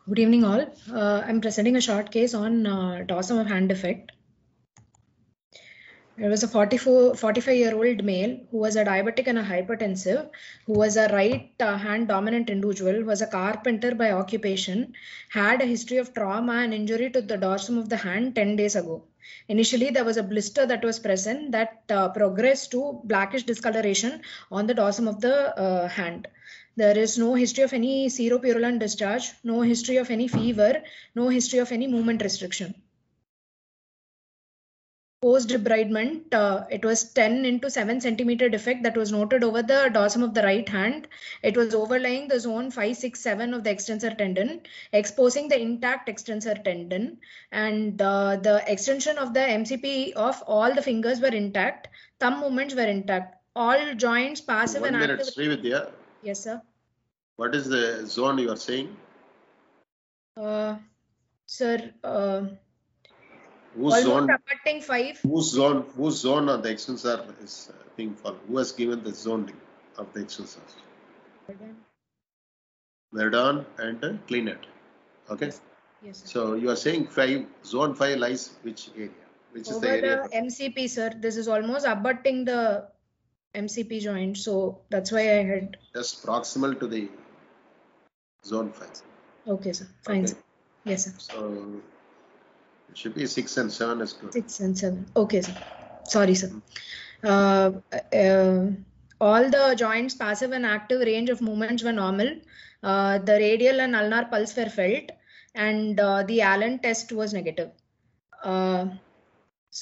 Good evening, all. I'm presenting a short case on dorsum of hand defect. There was a 45-year-old male who was a diabetic and a hypertensive, who was a right hand dominant individual, was a carpenter by occupation, had a history of trauma and injury to the dorsum of the hand 10 days ago. Initially, there was a blister that was present that progressed to blackish discoloration on the dorsum of the hand. There is no history of any seropurulent discharge, no history of any fever, no history of any movement restriction. Post debridement, it was 10 into 7 centimeter defect that was noted over the dorsum of the right hand. It was overlying the zone 5, 6, 7 of the extensor tendon, exposing the intact extensor tendon, and the extension of the MCP of all the fingers were intact. Thumb movements were intact. All joints, passive and active. 1 minute, Srividya. Yes, sir. What is the zone you are saying? Sir, whose zone? Abutting 5. Whose zone on the extensor is being followed? Who has given the zoning of the extensor? Verdon and Cleanet. Okay. Yes, sir. So you are saying zone 5 lies which area? Which over is the area? The MCP, sir. This is almost abutting the MCP joint, so that's why I had just proximal to the zone 5. Okay, sir. Fine. Okay. Sir. Yes, sir. So it should be 6 and 7 is good. 6 and 7. Okay, sir. Sorry, sir. All the joints, passive and active range of movements were normal. The radial and ulnar pulse were felt, and the Allen test was negative.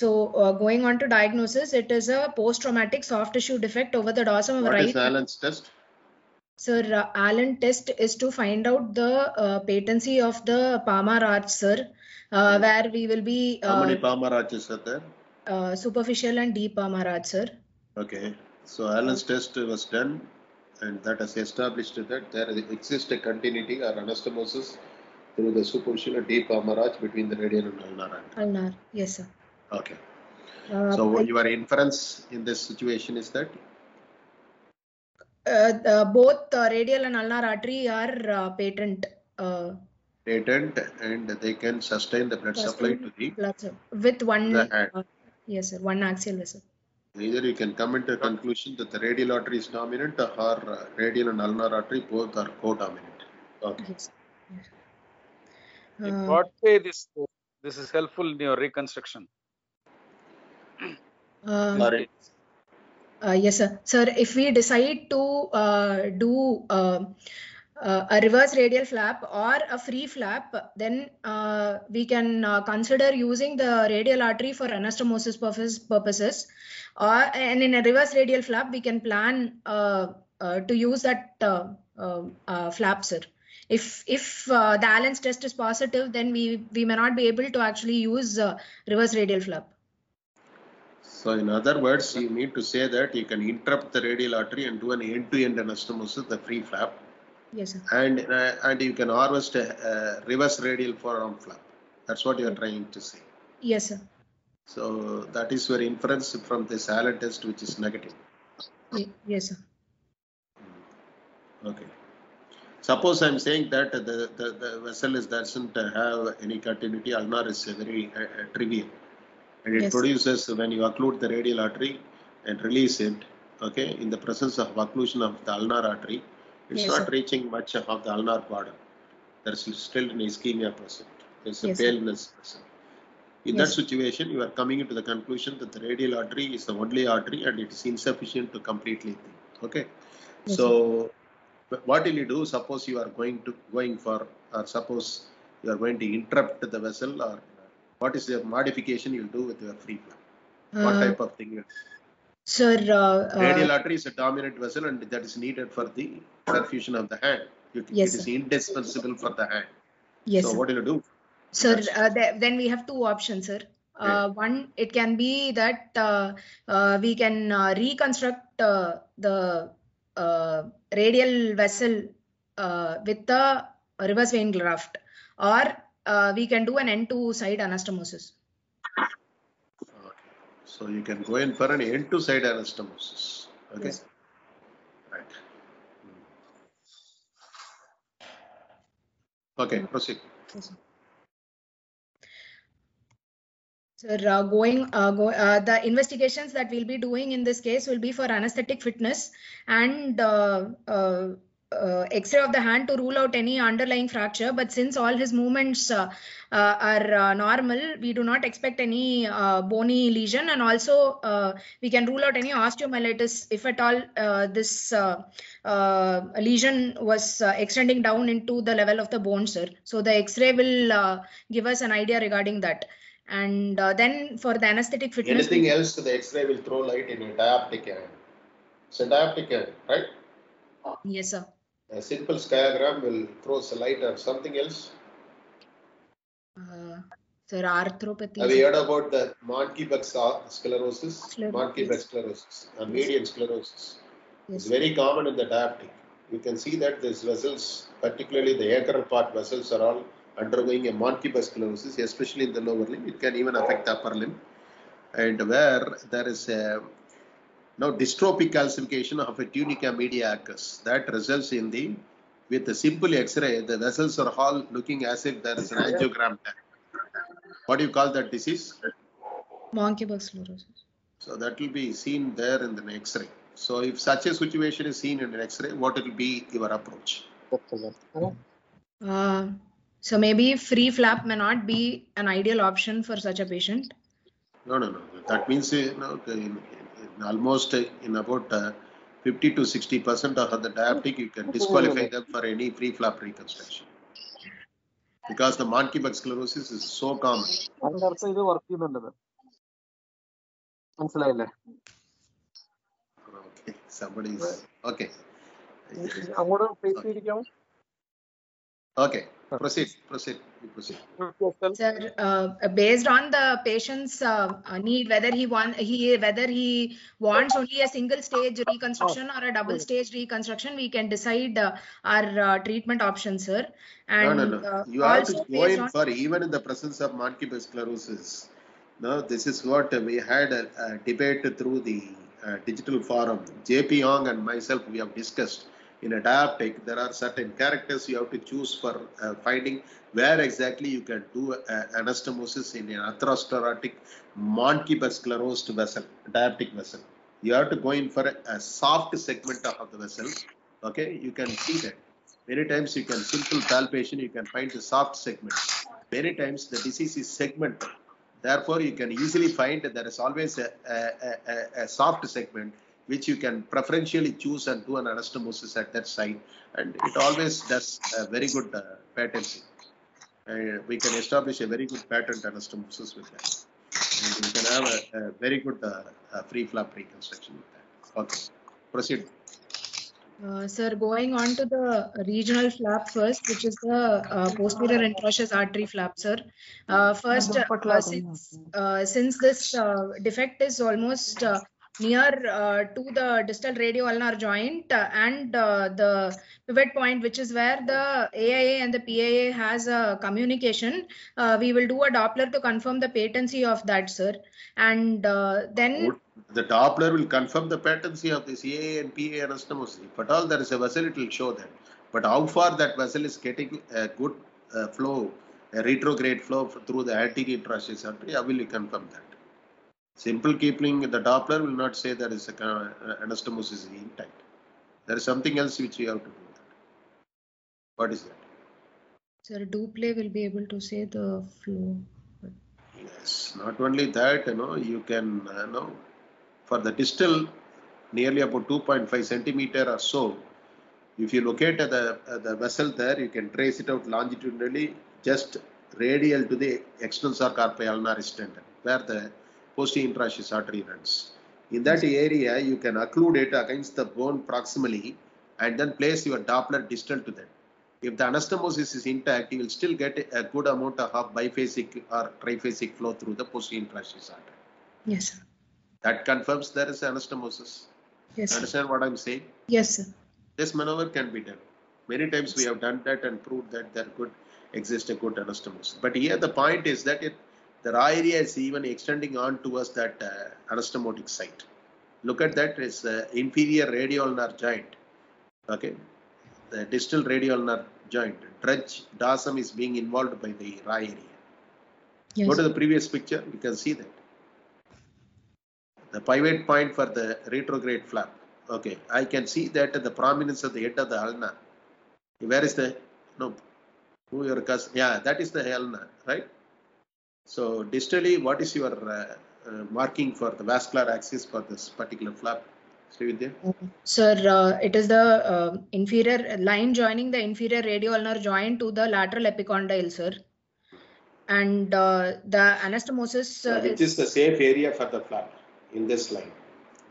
Going on to diagnosis, it is a post-traumatic soft tissue defect over the dorsum of right. What is Allen's test? Sir, Allen test is to find out the patency of the palmar arch, sir, where we will be. How many palmar arches are there? Superficial and deep palmar arch, sir. Okay. So Allen's test was done, and that has established that there exists a continuity or anastomosis through the superficial and deep palmar arch between the radial and ulnar artery. Ulnar, yes, sir. Okay. So your inference in this situation is that? Both radial and ulnar artery are patent. Patent, and they can sustain the blood supply to the blood with one hand. Yes, sir. One axial vessel. Either you can come into a conclusion that the radial artery is dominant, or radial and ulnar artery both are co-dominant. Okay. Yes. In what way this is helpful in your reconstruction? Sorry. Yes, sir. Sir, if we decide to do a reverse radial flap or a free flap, then we can consider using the radial artery for anastomosis purposes. And in a reverse radial flap, we can plan to use that flap, sir. If the Allen's test is positive, then we may not be able to actually use reverse radial flap. So in other words, you need to say that you can interrupt the radial artery and do an end-to-end anastomosis, the free flap. Yes, sir. And you can harvest a reverse radial forearm flap. That's what you are trying to say. Yes, sir. So that is your inference from this Allen test, which is negative. Yes, sir. Okay. Suppose I'm saying that the vessel doesn't have any continuity, ulnar is very trivial. And it produces, when you occlude the radial artery and release it, okay, in the presence of occlusion of the ulnar artery, it's not reaching much of the ulnar border. There's still an ischemia present. There's a paleness present. In that situation, you are coming into the conclusion that the radial artery is the only artery and it is insufficient to completely think. Okay. So what will you do? Suppose you are going for, or suppose you are going to interrupt the vessel, or what is the modification you'll do with your free flap? What type of thing you'll do? Sir, radial artery is a dominant vessel and that is needed for the perfusion of the hand. It is indispensable for the hand. Yes, so what will you do? Sir, then we have two options, sir. One, it can be that we can reconstruct the radial vessel with the reverse vein graft, or we can do an end-to-side anastomosis. Okay. So you can go in for an end-to-side anastomosis. Okay. Yes. Right. Okay, proceed. Sir, the investigations that we'll be doing in this case will be for anesthetic fitness and X-ray of the hand to rule out any underlying fracture. But since all his movements are normal, we do not expect any bony lesion, and also we can rule out any osteomyelitis if at all this lesion was extending down into the level of the bone, sir. So the X-ray will give us an idea regarding that. And then for the anesthetic fitness. Anything else, the X-ray will throw light in a dioptic hand. It's a dioptic hand, right? Yes, sir. A simple scaiogram will throw some light or something else. Sir, arthropathy. Have you heard about the Monkey-Buck sclerosis? Monkey-Buck sclerosis and median sclerosis. Yes. It's very common in the dioptic. You can see that these vessels, particularly the acral part vessels, are all undergoing a Monkey-Buck sclerosis, especially in the lower limb. It can even affect the upper limb. And where there is a dystrophic calcification of a tunica media occurs, that results in with the simple X-ray, the vessels are all looking as if there is an angiogram there. What do you call that disease? Monkey-Buck sclerosis. So that will be seen there in the X-ray. So if such a situation is seen in an X-ray, what will be your approach? So maybe free flap may not be an ideal option for such a patient. No. That means almost in about 50 to 60% of the diaptic, you can disqualify them for any free flap reconstruction. Because the Monkey-Buck sclerosis is so common. Okay, somebody is okay. Okay, proceed. Sir, based on the patient's need, whether he wants only a single stage reconstruction or a double stage reconstruction, we can decide our treatment options, sir. And no. You have to go in for, even in the presence of Monkey-Buck sclerosis. No, this is what we had a debate through the digital forum. JP Yong and myself, we have discussed. In a dioptic, there are certain characters you have to choose for finding where exactly you can do anastomosis in an atherosclerotic Monkey-Buck sclerosed vessel, dioptic vessel. You have to go in for a soft segment of the vessel. Okay, you can see that. Many times you can simple palpation, you can find the soft segment. Many times the disease is segmented. Therefore, you can easily find that there is always a soft segment which you can preferentially choose and do an anastomosis at that site, and it always does a very good patency. We can establish a very good patent anastomosis with that, and we can have a very good free flap reconstruction with that. Okay, proceed. Sir, going on to the regional flap first, which is the posterior intraosseous artery flap, sir. First, since this defect is almost near to the distal radioulnar joint and the pivot point, which is where the AIA and the PAA has a communication, we will do a Doppler to confirm the patency of that, sir. And then the Doppler will confirm the patency of this AIA and PAA anastomosis. If at all there is a vessel, it will show that. But how far that vessel is getting a good flow, a retrograde flow through the anterior intraosseous artery, I will confirm that. Simple keeping the Doppler will not say that is anastomosis is intact. There is something else which you have to do. What is that? Sir, Doppler will be able to say the flow. Yes, not only that, you can, for the distal, nearly about 2.5 centimeter or so, if you locate the vessel there, you can trace it out longitudinally, just radial to the extensor carpi ulnaris tendon, where the posterior intraosseous artery runs. In that area, you can occlude it against the bone proximally and then place your Doppler distal to that. If the anastomosis is intact, you will still get a good amount of biphasic or triphasic flow through the posterior intraosseous artery. Yes, sir. That confirms there is anastomosis. Yes, sir. Understand what I'm saying? Yes, sir. This maneuver can be done. Many times we have done that and proved that there could exist a good anastomosis. But here the point is that the raw area is even extending on towards that anastomotic site. Look at that, it's inferior radioulnar joint. Okay, the distal radioulnar joint dredge DASM is being involved by the raw area. Yes. Go to the previous picture, you can see that. The pivot point for the retrograde flap. Okay, I can see that the prominence of the head of the ulna. Where is the, no, who your cousin? Yeah, that is the ulna, right? So distally, what is your marking for the vascular axis for this particular flap? Srividya? Sir, it is the inferior line joining the inferior radioulnar joint to the lateral epicondyle, sir. And the anastomosis which is the safe area for the flap in this line?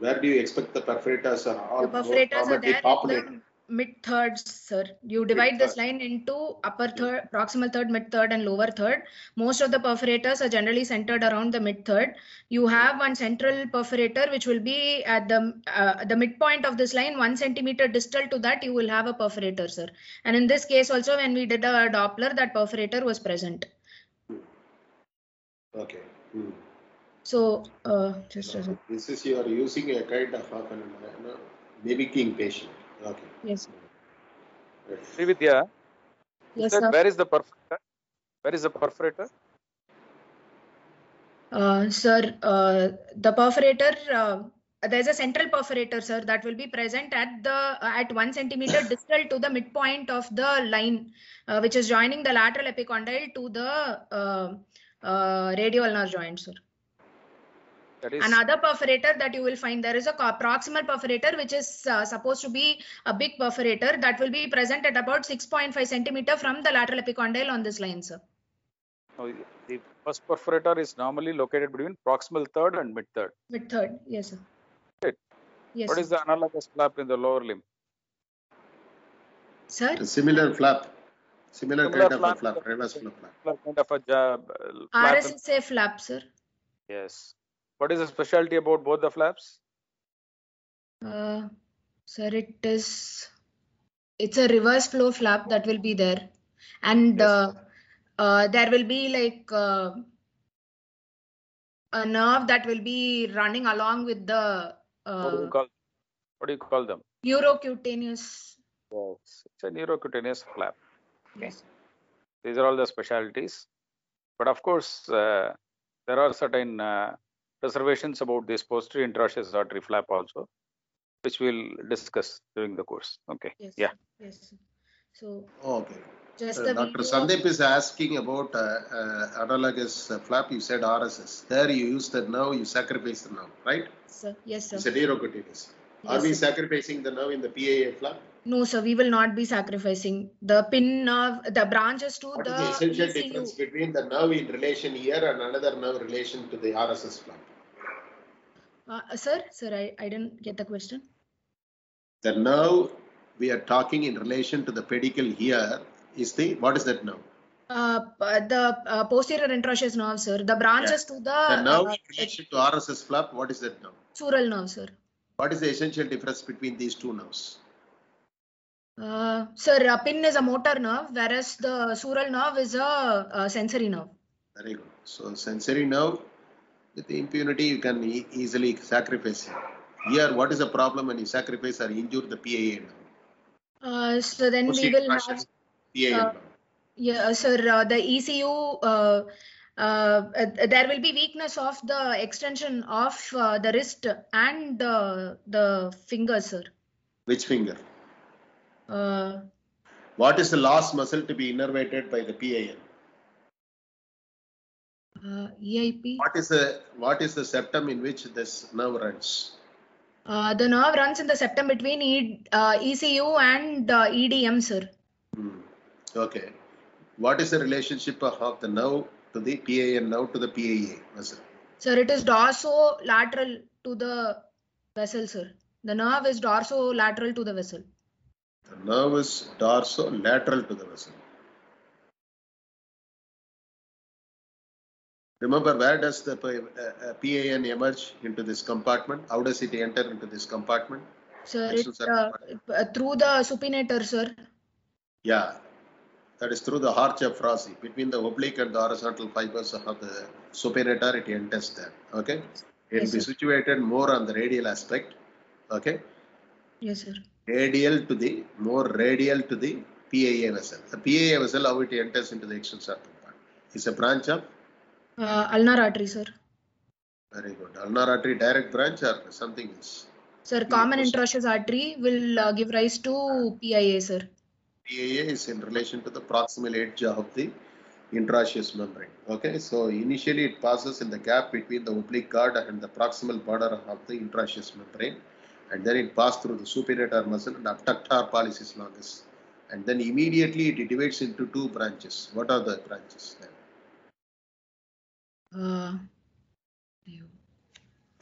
Where do you expect the perforators are all the perforators are there populated? in the mid thirds, sir. You divide this line into upper third, proximal third, mid third, and lower third. Most of the perforators are generally centered around the mid third. You have one central perforator which will be at the midpoint of this line, 1 centimeter distal to that. You will have a perforator, sir. And in this case also, when we did a Doppler, that perforator was present. Okay. So just this is you are using a kind of mimicking patient. Okay. Yes. Srividya, Yes, sir. Where is the perforator? Where is the perforator? Sir, the perforator, there's a central perforator, sir, that will be present at 1 centimeter distal to the midpoint of the line, which is joining the lateral epicondyle to the radioulnar joint, sir. That is another perforator that you will find, there is a proximal perforator which is supposed to be a big perforator that will be present at about 6.5 centimeter from the lateral epicondyle on this line, sir. The first perforator is normally located between proximal third and mid third. Mid third, yes, sir. Right. Yes. What is the analogous flap in the lower limb? Sir? A similar flap. Similar kind of a flap, reverse flap. Kind of a RSSA flap, sir. Yes. What is the specialty about both the flaps? Sir, it's a reverse flow flap that will be there, and yes. There will be like a nerve that will be running along with the. What do you call them? Neurocutaneous. Yes, it's a neurocutaneous flap. Okay. Yes. These are all the specialties, but of course there are certain reservations about this posterior interosseous artery flap also, which we'll discuss during the course. Okay. Yes. Yeah. Yes. So. Okay. Just Dr. Sandeep is asking about analogous flap. You said RSS. There you use the nerve, you sacrifice the nerve, right? Sir. Yes, sir. It's a neurocutaneous. Are we sacrificing the nerve in the PAA flap? No, sir. We will not be sacrificing the pin nerve, the branches to what the. What is the essential ECU. difference between the nerve in relation here and another nerve relation to the RSS flap? Sir, I didn't get the question. The nerve we are talking in relation to the pedicle here is the, what is that nerve? The posterior interosseous nerve, sir. The branches to the nerve in relation to RSS flap, what is that nerve? Sural nerve, sir. What is the essential difference between these two nerves? Sir, a pin is a motor nerve, whereas the sural nerve is a sensory nerve. Very good. So sensory nerve, with the impunity, you can easily sacrifice it. Here, what is the problem when you sacrifice or injure the PAA nerve? So then we will have. PAA yeah, sir. The ECU. There will be weakness of the extension of the wrist and the finger, sir. Which finger? What is the last muscle to be innervated by the PAN? EIP. What is the septum in which this nerve runs? The nerve runs in the septum between ECU and EDM, sir. Okay. What is the relationship of the nerve to the PAN nerve to the PAA muscle? Sir, it is dorsolateral to the vessel, sir. The nerve is dorsolateral to the vessel. The nerve is dorsolateral to the vessel. Remember, where does the PAN emerge into this compartment? How does it enter into this compartment? Sir, through the supinator, sir. Yeah, that is through the arch of Froese. Between the oblique and the horizontal fibers of the supinator, it enters there. Okay? It will be situated more on the radial aspect. Okay? Yes, sir. More radial to the PAA vessel. The PAA vessel, how it enters into the extensor part? Is a branch of? Ulnar artery, sir. Very good. Ulnar artery direct branch or something else? Sir, common interosseous artery will give rise to PIA, sir. PAA is in relation to the proximal edge of the interosseous membrane. Okay, so initially it passes in the gap between the oblique cord and the proximal border of the interosseous membrane, and then it passes through the supinator muscle and abductor pollicis longus, and then immediately it divides into two branches. What are the branches then?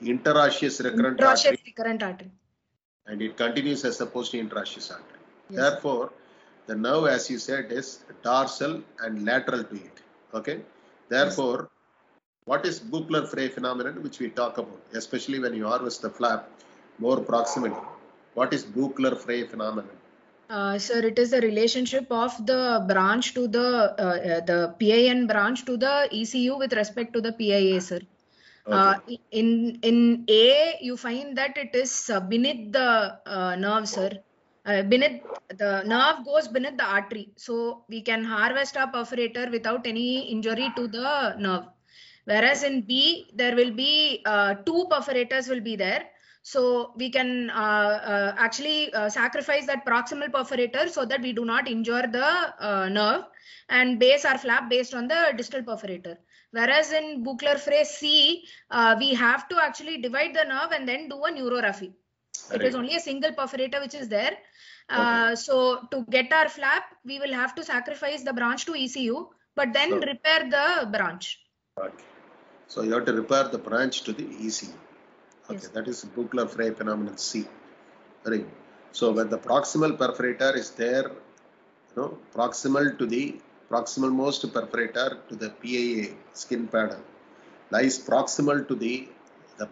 Interosseous recurrent artery. And it continues as the post-interosseous artery. Yes. Therefore, the nerve, as you said, is dorsal and lateral to it. Okay. Therefore, yes. What is Buchler-Frey phenomenon, which we talk about, especially when you harvest the flap more proximally? What is Buchler-Frey phenomenon? Sir, it is the relationship of the branch to the PIN branch to the ECU with respect to the PIA, sir. Okay. In A, you find that it is beneath the nerve, sir. Beneath the nerve goes beneath the artery, so we can harvest a perforator without any injury to the nerve. Whereas in B, there will be two perforators will be there, so we can actually sacrifice that proximal perforator so that we do not injure the nerve and base our flap based on the distal perforator. Whereas in Buchler-Frey C, we have to actually divide the nerve and then do a neurography. It is only a single perforator which is there. Okay. So to get our flap, we will have to sacrifice the branch to ECU, but then repair the branch. Okay. So you have to repair the branch to the ECU. Okay, yes. That is Buchler-Frey phenomenon C. Very good. So when the proximal perforator is there, proximal to the proximal most perforator to the PAA skin pattern lies proximal to the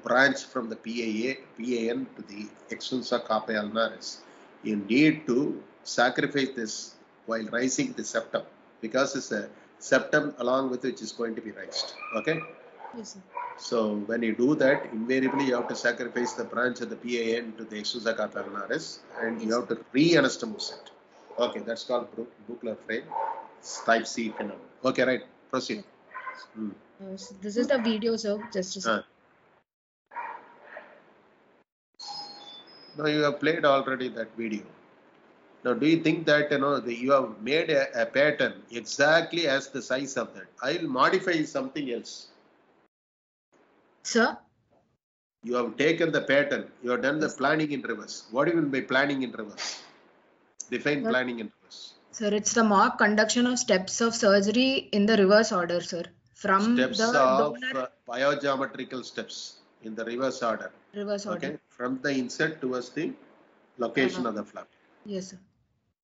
branch from the PAN to the extensor carpi ulnaris. You need to sacrifice this while raising the septum, because it's a septum along with which is going to be raised. Okay? Yes, sir. So when you do that, invariably you have to sacrifice the branch of the PAN to the extensor carpi ulnaris, and yes, you have to re-anastomose it. Okay, that's called Buchler-Frey type C phenomenon. Okay, right. Proceed. So this is the video, sir. Just a second. No, you have played already that video. Now, do you think that you have made a pattern exactly as the size of that? I will modify something else. Sir? You have taken the pattern. You have done the planning in reverse. What do you mean by planning in reverse? Define planning in reverse. Sir, it's the mock conduction of steps of surgery in the reverse order, sir. From steps the of donor... biogeometrical steps in the reverse order. Reverse order. Okay, from the insert towards the location of the flap. Yes, sir.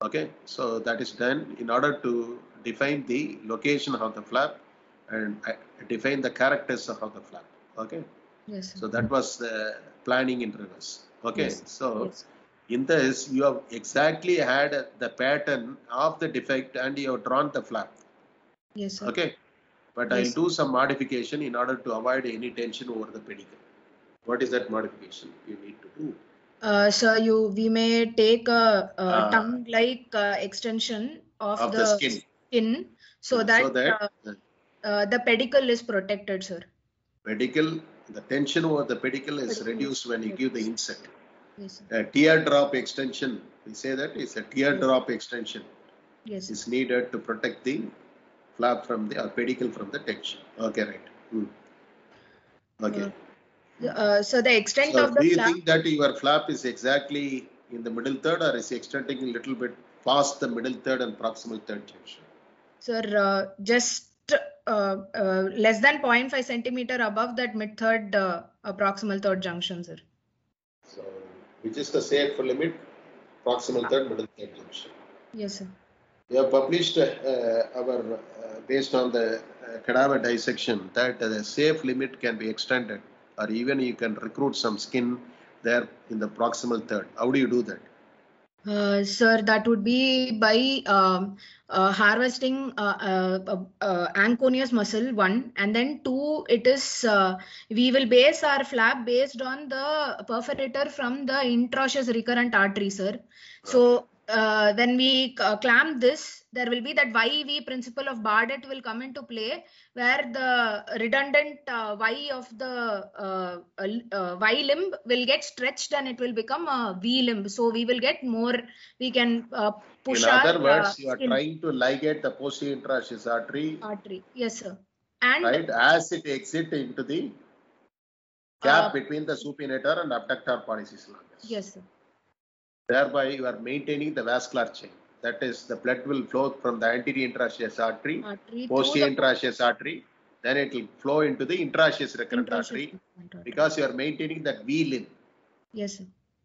Okay, so that is done in order to define the location of the flap and define the characters of the flap. Okay. Yes, sir. So that was the planning in reverse. Okay, yes. So yes. In this you have exactly had the pattern of the defect and you have drawn the flap. Yes, sir. Okay, but yes. I'll do some modification in order to avoid any tension over the pedicle. What is that modification you need to do? Sir, we may take a tongue-like extension of the skin so that the pedicle is protected, sir. Pedicle, the tension over the pedicle is reduced when you give the insert. Yes, a teardrop extension, we say that is a teardrop extension. Yes, is needed to protect the flap from the pedicle from the tension. Okay, right. Okay. So the extent of the flap. Do you think that your flap is exactly in the middle third, or is extending a little bit past the middle third and proximal third junction? Sir, just less than 0.5 centimeter above that mid third proximal third junction, sir. So, which is the safe limit? Proximal third, middle third junction. Yes, sir. We have published based on the cadaver dissection that the safe limit can be extended, or even you can recruit some skin there in the proximal third. How do you do that? Sir, that would be by harvesting anconeus muscle, 1, and then 2, it is we will base our flap based on the perforator from the interosseous recurrent artery, sir. So when we clamp this, there will be that YV principle of Bardet will come into play, where the redundant Y of the Y limb will get stretched and it will become a V limb. So we will get more, we can push In other our words, you are skin. trying to ligate the posterior intraosseous artery. Yes, sir. And right, as it exits into the gap between the supinator and abductor pollicis longus. Yes, sir. Thereby, you are maintaining the vascular chain. That is, the blood will flow from the anterior intraosseous artery posterior intraosseous artery, then it will flow into the intraosseous recurrent artery, because you are maintaining that V limb. Yes, sir.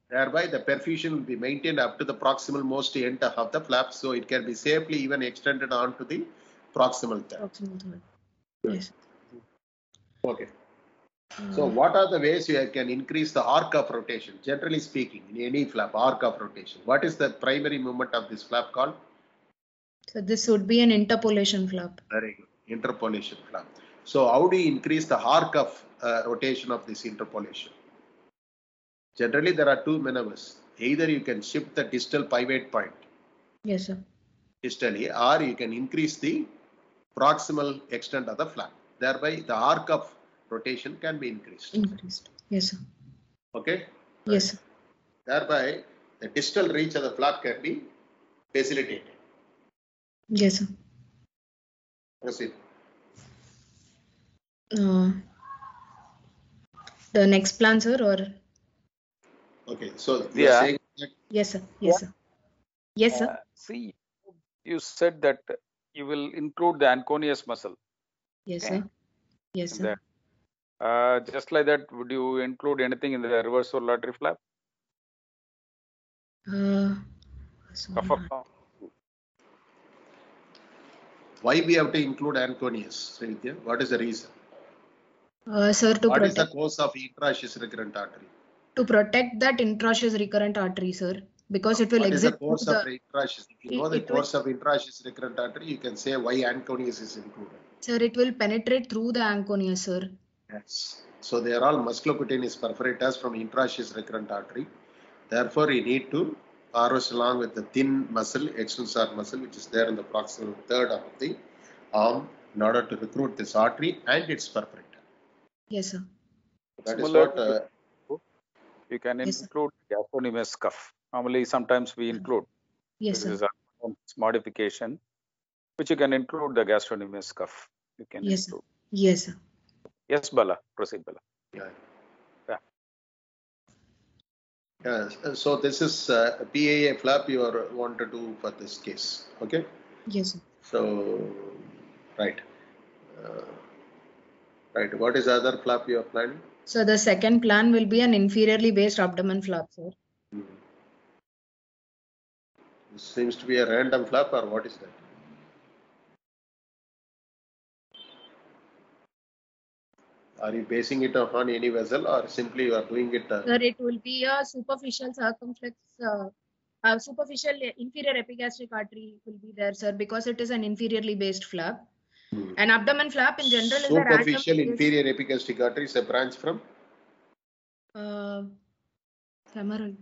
Thereby, the perfusion will be maintained up to the proximal most end of the flap, so it can be safely even extended on to the proximal third. Yes. Okay. So what are the ways you can increase the arc of rotation? Generally speaking, in any flap, arc of rotation. What is the primary movement of this flap called? So this would be an interpolation flap. Very good. Interpolation flap. So how do you increase the arc of rotation of this interpolation? Generally, there are two maneuvers. Either you can shift the distal pivot point. Yes, sir. Distally, or you can increase the proximal extent of the flap. Thereby, the arc of rotation can be increased. Yes, sir. Okay? Yes, sir. Thereby, the distal reach of the flap can be facilitated. Yes, sir. Proceed. The next plan, sir, or? Okay, so you are saying that? Yes, sir. Yes, sir. Yes, sir. See, you said that you will include the anconeus muscle. Yes, sir. Yes, sir. Just like that, would you include anything in the reverse artery flap? Why we have to include anconeus, Srinitya? What is the reason? Sir, what is the cause of intraosseous recurrent artery? To protect that intraosseous recurrent artery, sir, because it will exit. What is the course of intraosseous? If you know the course of intraosseous recurrent artery, you can say why anconeus is included. Sir, it will penetrate through the anconeus, sir. Yes. So they are all musculocutaneous perforators from intraosseous recurrent artery. Therefore, you need to harvest along with the thin muscle, extensor muscle, which is there in the proximal third of the arm, in order to recruit this artery and its perforator. Yes, sir. That is what you can include gastrocnemius cuff. Normally, sometimes we include. Yes, sir. This is a modification, which you can include the gastrocnemius cuff. You can include. Sir. Yes, sir. Yes, Bala. Proceed, Bala. Yeah. So this is a PAA flap you want to do for this case. Okay? Yes, sir. So, right. Right. What is the other flap you are planning? So the second plan will be an inferiorly based abdomen flap, sir. This seems to be a random flap, or what is that? Are you basing it on any vessel, or simply you are doing it? Sir, it will be a superficial circumflex, superficial inferior epigastric artery will be there, sir, because it is an inferiorly based flap. An abdomen flap in general is a superficial inferior epigastric artery is a branch from? Femoral.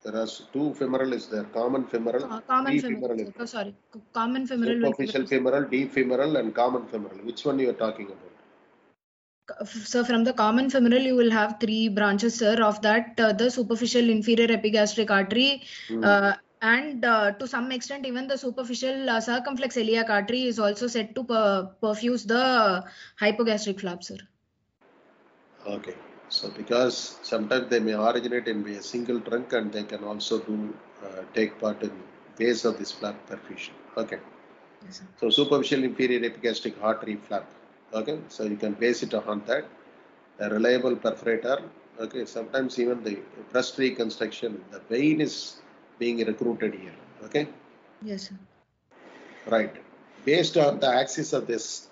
There are two femoral is there, common femoral, common femoral. Sorry, common femoral. Superficial femoral, deep femoral, and common femoral. Which one you are talking about? So from the common femoral, you will have three branches, sir. Of that, the superficial inferior epigastric artery, and to some extent, even the superficial circumflex iliac artery is also said to perfuse the hypogastric flap, sir. Okay. So because sometimes they may originate in a single trunk, and they can also do take part in base of this flap perfusion. Okay. Yes, so superficial inferior epigastric artery flap. Okay. So you can base it on that. A reliable perforator. Okay. Sometimes even the breast reconstruction, the vein is being recruited here. Okay. Yes, sir. Right. Based on the axis of this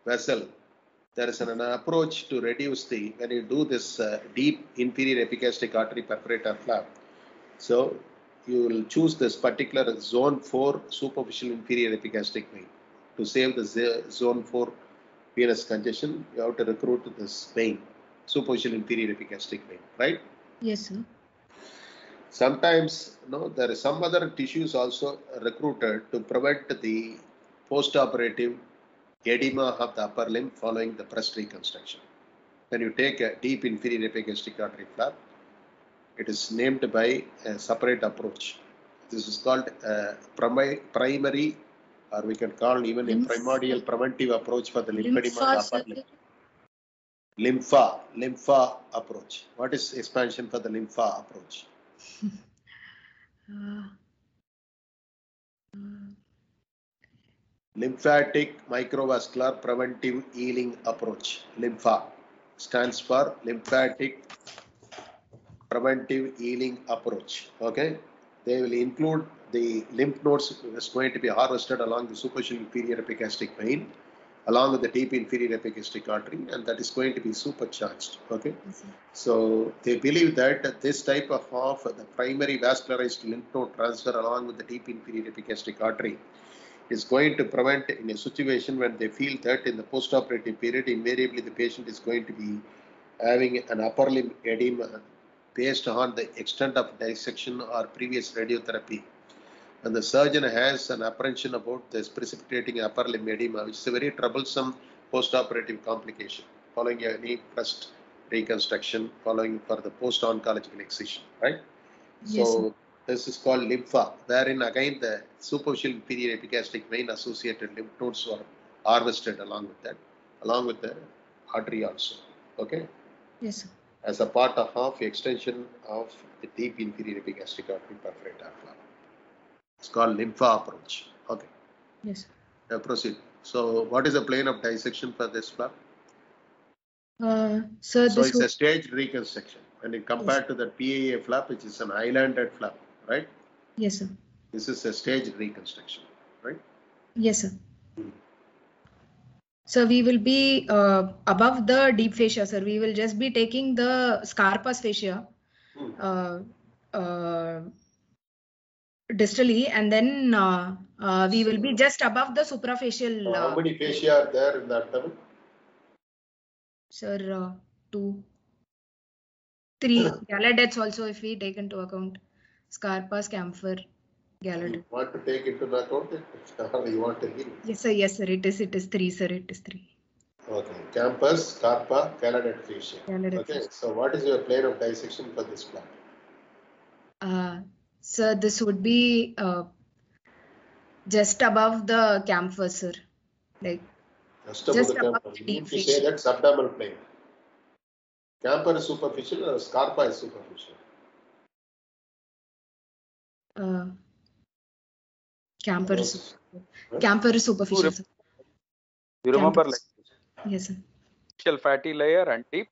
vessel, there is an approach to reduce when you do this deep inferior epigastric artery perforator flap. So you will choose this particular zone 4 superficial inferior epigastric vein. To save the zone 4 venous congestion, you have to recruit this vein, superficial inferior epigastric vein, right? Yes, sir. Sometimes, there is some other tissues also recruited to prevent the post-operative edema of the upper limb following the breast reconstruction. When you take a deep inferior epigastric artery flap, it is named by a separate approach. This is called primary, or we can call even a primordial preventive approach for the lymphedema of the upper limb. Lympha approach. What is expansion for the lympha approach? Lymphatic microvascular preventive healing approach. Lympha stands for lymphatic preventive healing approach. Okay, they will include the lymph nodes is going to be harvested along the superficial inferior epigastric vein, along with the deep inferior epigastric artery, and that is going to be supercharged. Okay, so they believe that this type of the primary vascularized lymph node transfer along with the deep inferior epigastric artery is going to prevent, in a situation when they feel that in the post-operative period, invariably the patient is going to be having an upper limb edema based on the extent of dissection or previous radiotherapy. And the surgeon has an apprehension about this precipitating upper limb edema, which is a very troublesome post-operative complication following any breast reconstruction, following for the post-oncological excision, right? Yes, so this is called lympha, wherein again the superficial inferior epigastric vein associated lymph nodes are harvested along with that, along with the artery also. Okay? Yes, sir. As a part of extension of the deep inferior epigastric artery perforator flap. It's called lympha approach. Okay. Yes. Proceed. So, what is the plane of dissection for this flap? So it's a staged reconstruction. When it compared to the PAA flap, which is an islanded flap, right? Yes, sir. This is a staged reconstruction, right? Yes, sir. So we will be above the deep fascia, sir. We will just be taking the Scarpa's fascia distally, and then we will be just above the suprafacial. How many fascia are there in the abdomen? Sir, 2, 3 Gallaudet also, if we take into account Scarpa's, camphor, Gallaudet. You want to take into account it, or you want to heal? Yes, sir. Yes, sir. It is 3, sir. It is 3. Okay. Campus, Scarpa, Gallaudet fascia. Gallaudet okay. fascia. So what is your plane of dissection for this flap? Sir, this would be just above the camphor, sir. Like just above the camphor. You need to say that subdermal plane. Camphor is superficial or Scarpa is superficial? Camphor is superficial. Sir. You remember like yes, sir. Superficial fatty layer and deep?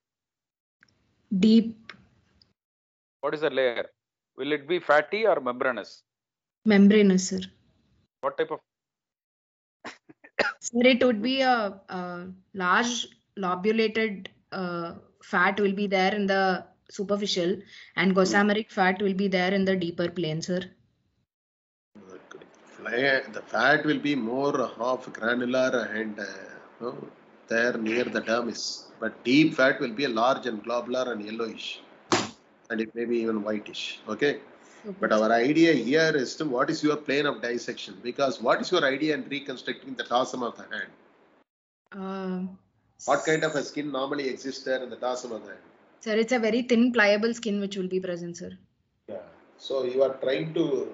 Deep. What is the layer? Will it be fatty or membranous? Membranous, sir. What type of? Sir, it would be a large lobulated fat will be there in the superficial, and gossameric fat will be there in the deeper plane, sir. The fat will be more half granular and there near the dermis, but deep fat will be large and globular and yellowish, and it may be even whitish. Okay. But our idea here is to what is your plane of dissection? Because what is your idea in reconstructing the dorsum of the hand? What kind of a skin normally exists there in the dorsum of the hand? Sir, it's a very thin, pliable skin which will be present, sir. Yeah. So you are trying to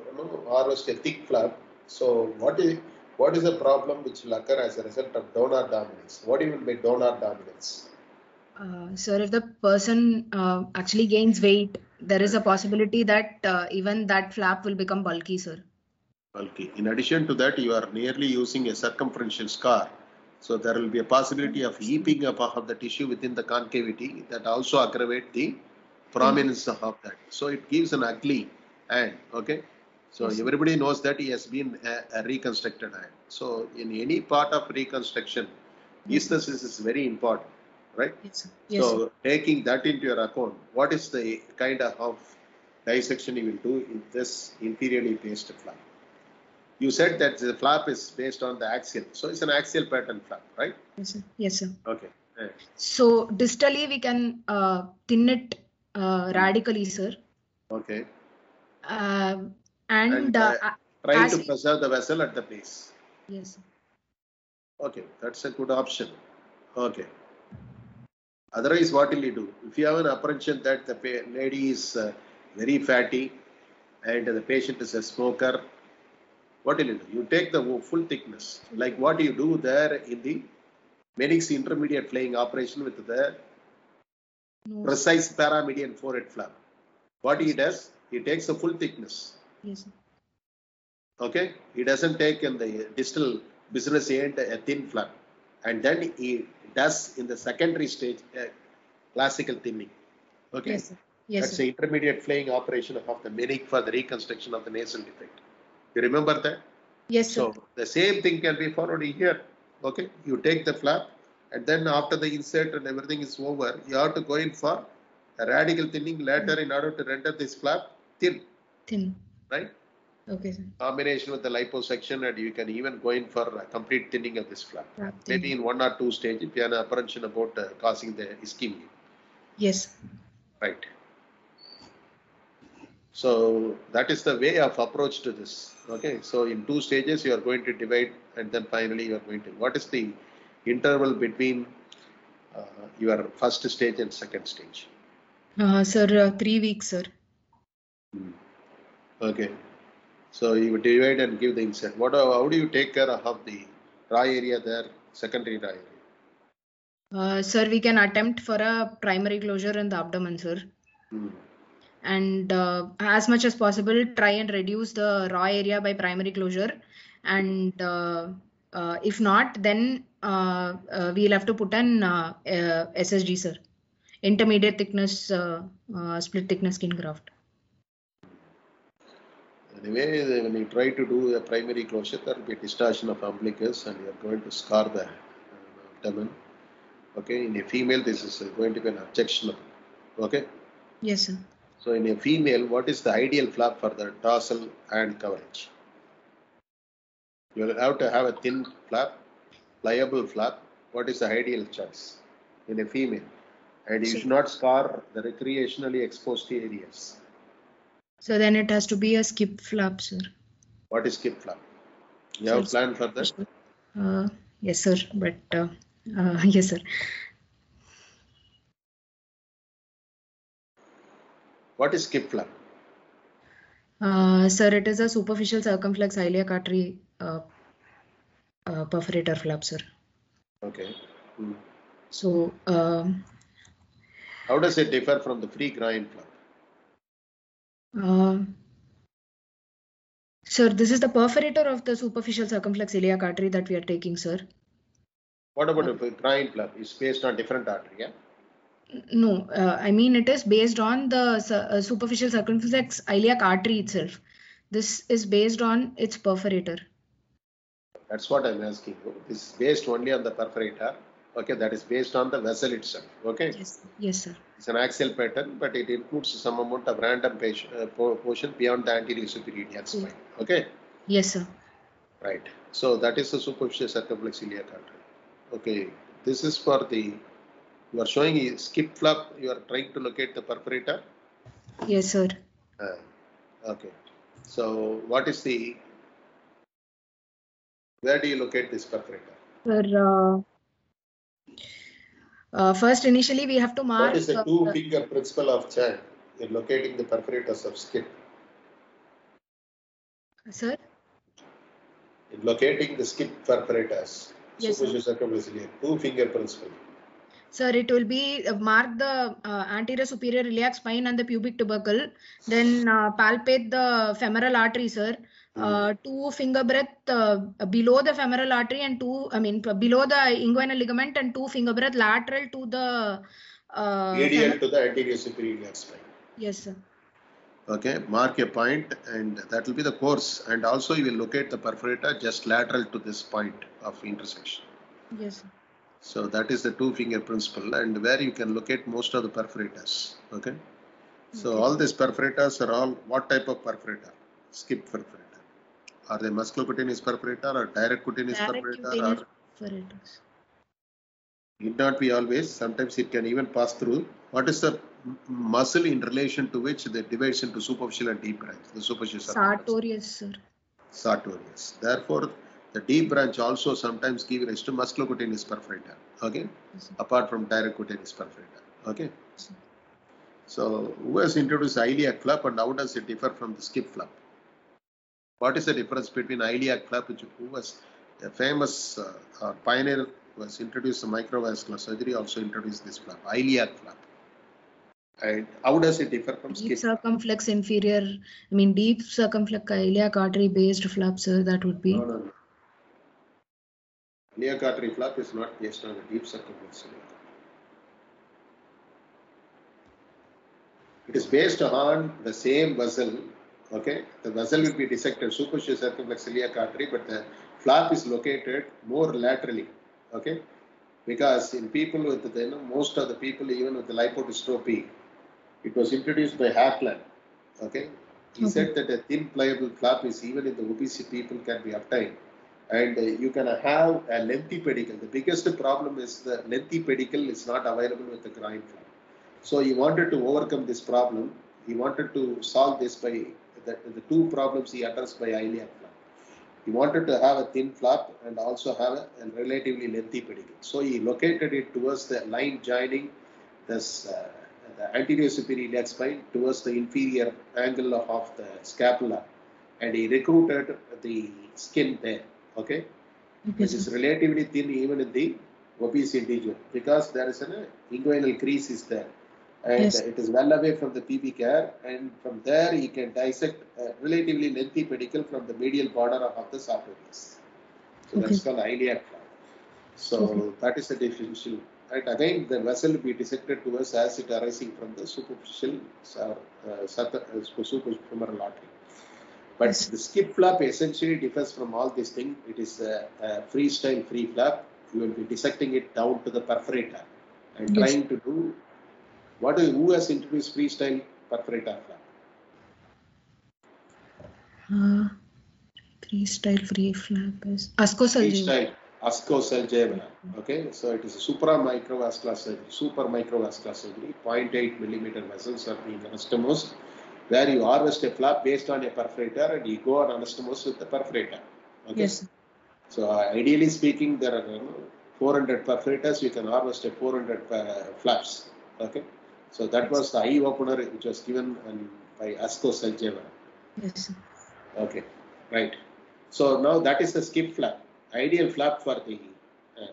harvest a thick flap. So what is the problem which will occur as a result of donor dominance? What do you mean by donor dominance? Sir, if the person actually gains weight, there is a possibility that even that flap will become bulky, sir. Bulky. In addition to that, you are nearly using a circumferential scar. So there will be a possibility of heaping up of the tissue within the concavity that also aggravate the prominence of that. So it gives an ugly hand. Okay. So everybody knows that he has been a reconstructed hand. So in any part of reconstruction, aesthesis is very important. Right? Yes, so taking that into your account, what is the kind of dissection you will do in this inferiorly placed flap? You said that the flap is based on the axial. So it's an axial pattern flap, right? Yes, sir. Yes, sir. Okay. Yeah. So distally we can thin it radically, sir. Okay. And try to preserve the vessel at the base. Yes. Okay, that's a good option. Okay. Otherwise, what will you do? If you have an apprehension that the lady is very fatty and the patient is a smoker, what will you do? You take the full thickness, like what you do there in the Meigs intermediate flying operation with the precise paramedian forehead flap. What he does, he takes the full thickness. Yes. Okay, he doesn't take in the distal business end a thin flap, and then he does in the secondary stage classical thinning. Okay, yes, sir. Yes, that's sir. the intermediate flaying operation of the Meigs for the reconstruction of the nasal defect. You remember that? Yes, sir. So the same thing can be followed here. Okay, you take the flap, and then after the insert and everything is over, you have to go in for a radical thinning later in order to render this flap thin. Thin. Right? Okay, sir. Combination with the liposuction, and you can even go in for a complete thinning of this flap. Maybe in 1 or 2 stages, if you have an apprehension about causing the ischemia. Yes. Right. So that is the way of approach to this. Okay. So in 2 stages, you are going to divide, and then finally you are going to. What is the interval between your first stage and second stage? Sir, 3 weeks, sir. Okay. So you divide and give the insert. How do you take care of the raw area there, secondary raw area? Sir, we can attempt for a primary closure in the abdomen, sir. And as much as possible, try and reduce the raw area by primary closure. And if not, then we'll have to put an SSG, sir. Intermediate thickness, split thickness skin graft. Anyway, when you try to do a primary closure, there will be a distortion of umbilicus and you are going to scar the abdomen. Okay, in a female, this is going to be an objectionable. Okay? Yes, sir. So in a female, what is the ideal flap for the dorsal and coverage? You will have to have a thin flap, pliable flap. What is the ideal choice in a female? And you should not scar the recreationally exposed areas. So then it has to be a skip flap, sir. What is skip flap? You have a plan for that? Yes, sir. But yes, sir. What is skip flap? Sir, it is a superficial circumflex iliac artery perforator flap, sir. Okay. So, how does it differ from the free groin flap? Sir, this is the perforator of the superficial circumflex iliac artery that we are taking, sir. What about the groin flap? It's based on different artery, yeah? No, I mean it is based on the superficial circumflex iliac artery itself. This is based on its perforator. That's what I'm asking you. This is based only on the perforator. Okay, that is based on the vessel itself. Okay. Yes, yes, sir. It's an axial pattern, but it includes some amount of random portion beyond the anterior superior iliac spine. Okay. Yes, sir. Right. So that is the superficial circumflex iliac artery. Okay. This is for the. You are showing a skip flap. You are trying to locate the perforator. Yes, sir. Okay. So what is the? Where do you locate this perforator? Sir, first, initially, we have to mark. What is the two-finger principle of Chang in locating the perforators of skip? Sir? In locating the skip perforators, yes, superficial circumflex iliac, two-finger principle. Sir, it will be mark the anterior superior iliac spine and the pubic tubercle, then palpate the femoral artery, sir. 2 finger breadth below the femoral artery and below the inguinal ligament and 2 finger breadth lateral to the radial to the anterior superior iliac spine. Yes, sir. Okay, mark a point and that will be the course, and also you will locate the perforator just lateral to this point of intersection. Yes, sir. So that is the two-finger principle, and where you can locate most of the perforators. Okay. So all these perforators are all what type of perforator? Skip perforator. Are they musculocutaneous perforator or direct cutaneous perforator? It not be always. Sometimes it can even pass through. What is the muscle in relation to which they divides into superficial and deep branch. The superficial sartorius, sir. Sartorius. Therefore, the deep branch also sometimes give rise to musculocutaneous perforator. Okay, Yes, apart from direct cutaneous perforator. Okay. So, who has introduced iliac flap and how does it differ from the skip flap? What is the difference between iliac flap, who was a famous pioneer, was introduced the microvascular surgery, also introduced this flap, iliac flap. And how does it differ from deep skip flap? circumflex inferior, I mean deep circumflex iliac artery based flap, sir, that would be. No. Iliac artery flap is not based on the deep circumflex. It is based on the same vessel. Okay, the vessel will be dissected superficial circumflex iliac artery, but the flap is located more laterally. Okay, because in people with most of the people, even with the lipodystrophy, it was introduced by Hartland. Okay, he said that a thin pliable flap is even in the obese people can be obtained, and you can have a lengthy pedicle. The biggest problem is the lengthy pedicle is not available with the groin flap. So he wanted to overcome this problem. He wanted to solve this by the two problems he addressed by iliac flap. He wanted to have a thin flap and also have a relatively lengthy pedicle. So he located it towards the line joining this, the anterior superior iliac spine towards the inferior angle of the scapula, and he recruited the skin there. Okay, which is relatively thin even in the obese individual because there is an inguinal crease is there. And it is well away from the pubic hair, and from there you can dissect a relatively lengthy pedicle from the medial border of the sartorius. So that's called iliac flap. So that is the differential. And again, the vessel will be dissected to us as it arising from the superficial superfemoral artery. But the skip flap essentially differs from all these things. It is a freestyle free flap. You will be dissecting it down to the perforator and trying to do. Who has introduced freestyle perforator flap? Freestyle free flap is Asco Saljevara. Okay, so it is a supramicrovascular surgery, 0.8 millimeter vessels are being anastomosed, where you harvest a flap based on a perforator and you go on anastomose with the perforator. Okay. Yes. So ideally speaking, there are 400 perforators. You can harvest a 400 flaps. Okay. So that was the eye opener which was given by Asco Saljevara. Yes. Okay, right. So now that is the skip flap. Ideal flap for the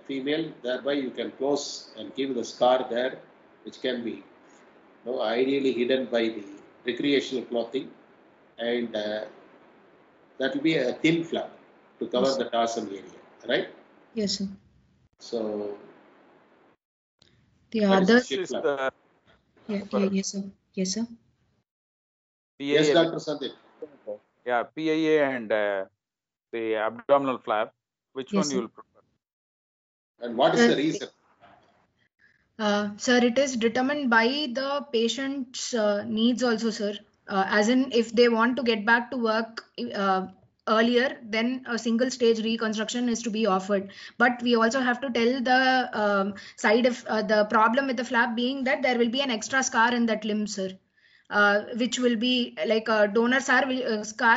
female. Thereby you can close and give the scar there, which can be ideally hidden by the recreational clothing, and that will be a thin flap to cover the tarsal area, right? Yes, sir. So the other is the yes, sir. Yes, sir. Yes, Dr. Sandeep. Yeah, PIA and the abdominal flap. Which one you will prefer? And what is the reason? Sir, it is determined by the patient's needs also, sir. As in, if they want to get back to work earlier, then a single stage reconstruction is to be offered. But we also have to tell the side of the problem with the flap being that there will be an extra scar in that limb, sir. Which will be like a donor scar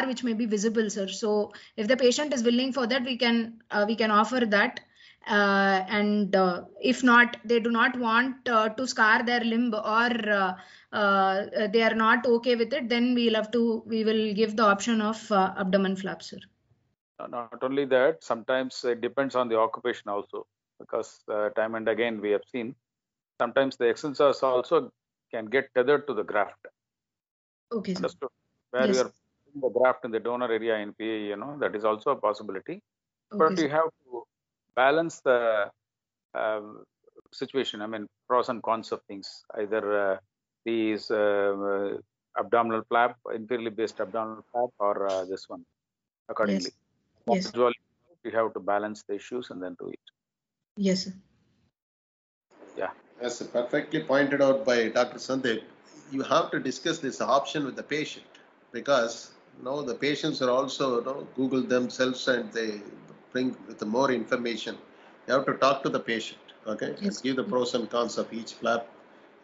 which may be visible, sir. So if the patient is willing for that, we can offer that. And if not, they do not want to scar their limb, or they are not okay with it, then we will give the option of abdomen flap, sir. Not only that, sometimes it depends on the occupation also, because time and again we have seen sometimes the extensors also can get tethered to the graft. Okay, sir. Understood? Where you are putting the graft in the donor area in PA, that is also a possibility. Okay, but you have to balance the situation. I mean, pros and cons of things. Either these abdominal flap, inferiorly based abdominal flap, or this one accordingly. Yes. You have to balance the issues and then do it. Yes, sir. Yeah. As perfectly pointed out by Dr. Sandeep, you have to discuss this option with the patient, because the patients are also Google themselves and they bring with more information. You have to talk to the patient, okay, and give the pros and cons of each flap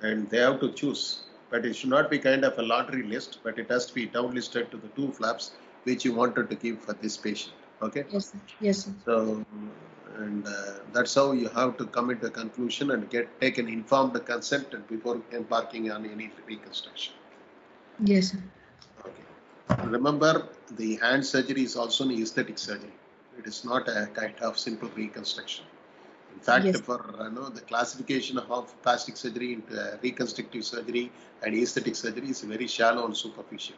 and they have to choose. But it should not be kind of a lottery list, but it has to be down listed to the 2 flaps which you wanted to give for this patient. Okay? Yes, sir. Yes, sir. So, and that's how you have to come into a conclusion and take an informed consent before embarking on any reconstruction. Yes, sir. Okay. Remember, the hand surgery is also an aesthetic surgery. It is not a kind of simple reconstruction. In fact, Yes. for the classification of plastic surgery into reconstructive surgery and aesthetic surgery is very shallow and superficial.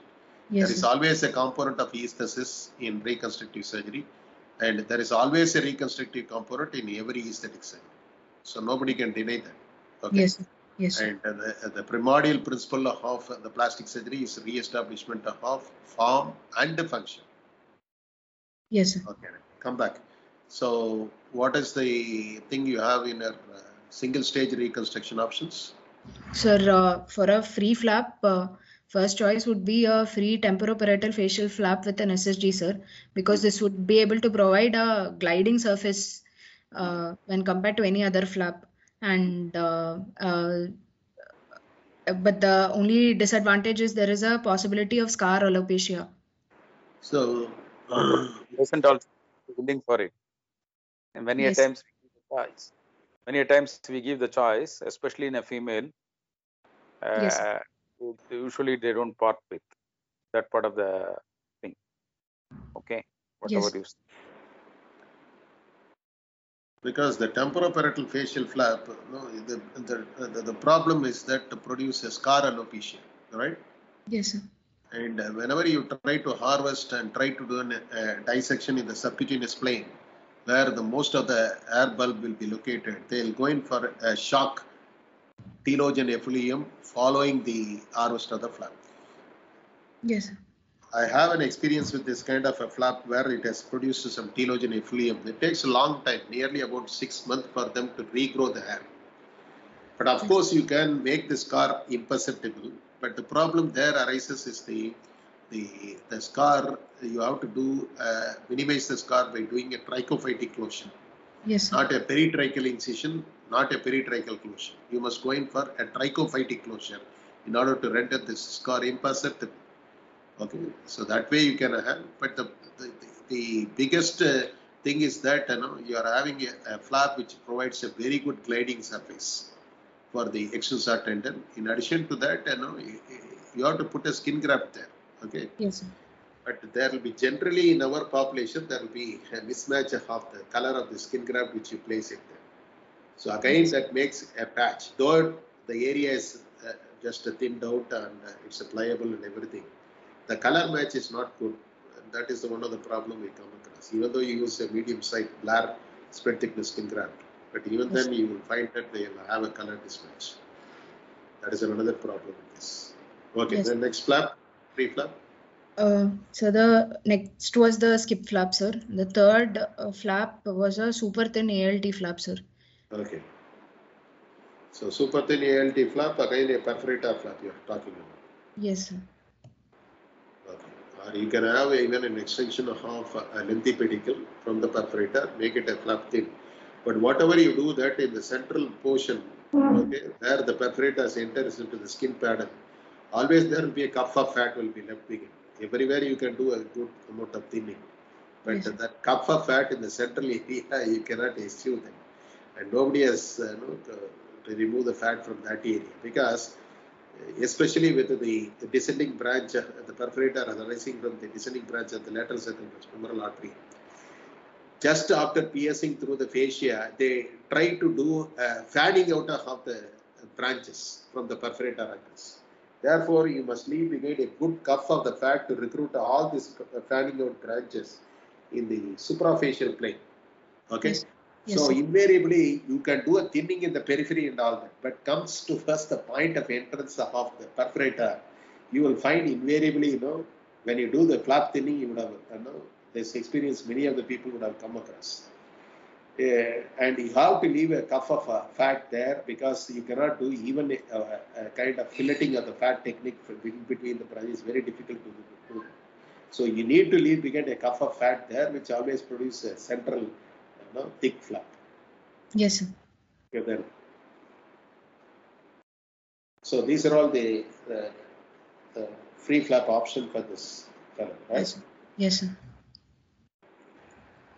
Yes, there is sir. always a component of aesthesis in reconstructive surgery, and there is always a reconstructive component in every aesthetic surgery. So nobody can deny that. Okay? Yes, sir. Yes, sir. And the primordial principle of the plastic surgery is re-establishment of form and function. Yes, sir. Okay, come back. So, what is the thing you have in your single stage reconstruction options? Sir, for a free flap, first choice would be a free temporoparietal facial flap with an SSG, sir, because this would be able to provide a gliding surface when compared to any other flap. And but the only disadvantage is there is a possibility of scar alopecia. So, Patient also willing for it. And many Yes. times we give the choice. Many times we give the choice, especially in a female. Yes. Usually they don't part with that part of the thing. Okay, whatever Yes. you say. because the temporoparietal facial flap, the problem is that to produce a scar alopecia, right? Yes, sir. And whenever you try to harvest and try to do a dissection in the subcutaneous plane, where the most of the air bulb will be located, they'll go in for a shock telogen effluvium following the harvest of the flap. Yes, sir. I have an experience with this kind of a flap where it has produced some telogen effluvium. It takes a long time, nearly about 6 months for them to regrow the hair. But of course, you can make the scar imperceptible. But the problem there arises is the scar, you have to do minimize the scar by doing a trichophytic closure. Yes, sir. Not a peritracheal incision, not a peritracheal closure. You must go in for a trichophytic closure in order to render this scar imperceptible. Okay, so that way you can have, but the biggest thing is that you are having a flap which provides a very good gliding surface for the extensor tendon. In addition to that, you have to put a skin graft there. Okay. Yes, sir. But there will be generally in our population there will be a mismatch of the color of the skin graft which you place it there. So again, that makes a patch. Though the area is just thinned out and it's pliable and everything, the color match is not good. That is one of the problem we come across. Even though you use a medium-sized Blair spread thickness skin graft, but even then you will find that they will have a color mismatch. That is another problem with this. Okay, Yes. then next flap, free flap. So the next was the skip flap, sir. The third flap was a super thin ALT flap, sir. Okay. So super thin ALT flap, again a perforator flap you are talking about. Yes, sir. Okay. Or you can have even an extension of a lengthy pedicle from the perforator, make it a flap thin. But whatever you do that in the central portion, okay, there the perforator enters into the skin pattern, always there will be a cuff of fat will be left behind. Everywhere you can do a good amount of thinning. But Yes. that cuff of fat in the central area, you cannot eschew them. And nobody has to remove the fat from that area because especially with the descending branch, the perforator arising from the descending branch of the lateral femoral artery. Just after piercing through the fascia, they try to do fanning out of the branches from the perforator arteries. Therefore, you must leave behind a good cuff of the fat to recruit all these fanning out branches in the suprafacial plane. Okay? Yes. Yes, So sir. invariably, you can do a thinning in the periphery and all that, but comes to first the point of entrance of the perforator, you will find invariably, when you do the flap thinning, you would have, this experience many of the people would have come across. And you have to leave a cuff of fat there because you cannot do even a kind of filleting of the fat technique between the branches. Very difficult to do. So you need to leave behind a cuff of fat there, which always produces a central, thick flap. Yes, sir. Okay, then So these are all the free flap option for this fellow, right? Yes, sir. Yes, sir.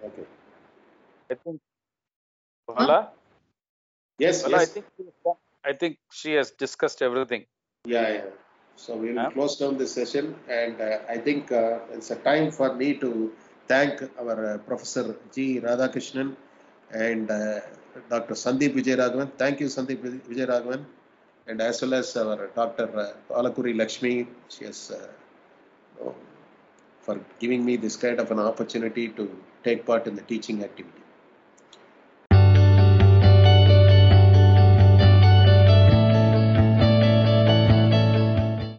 Okay. I think Vala. Yes, Vala, yes. I think she has discussed everything. Yeah. So we will close down this session, and I think it's a time for me to thank our Professor G. Radhakrishnan and Dr. Sandeep Vijayaraghavan. Thank you, Sandeep Vijayaraghavan, and as well as our Dr. Palakuri Lakshmi. She has for giving me this kind of an opportunity to take part in the teaching activity.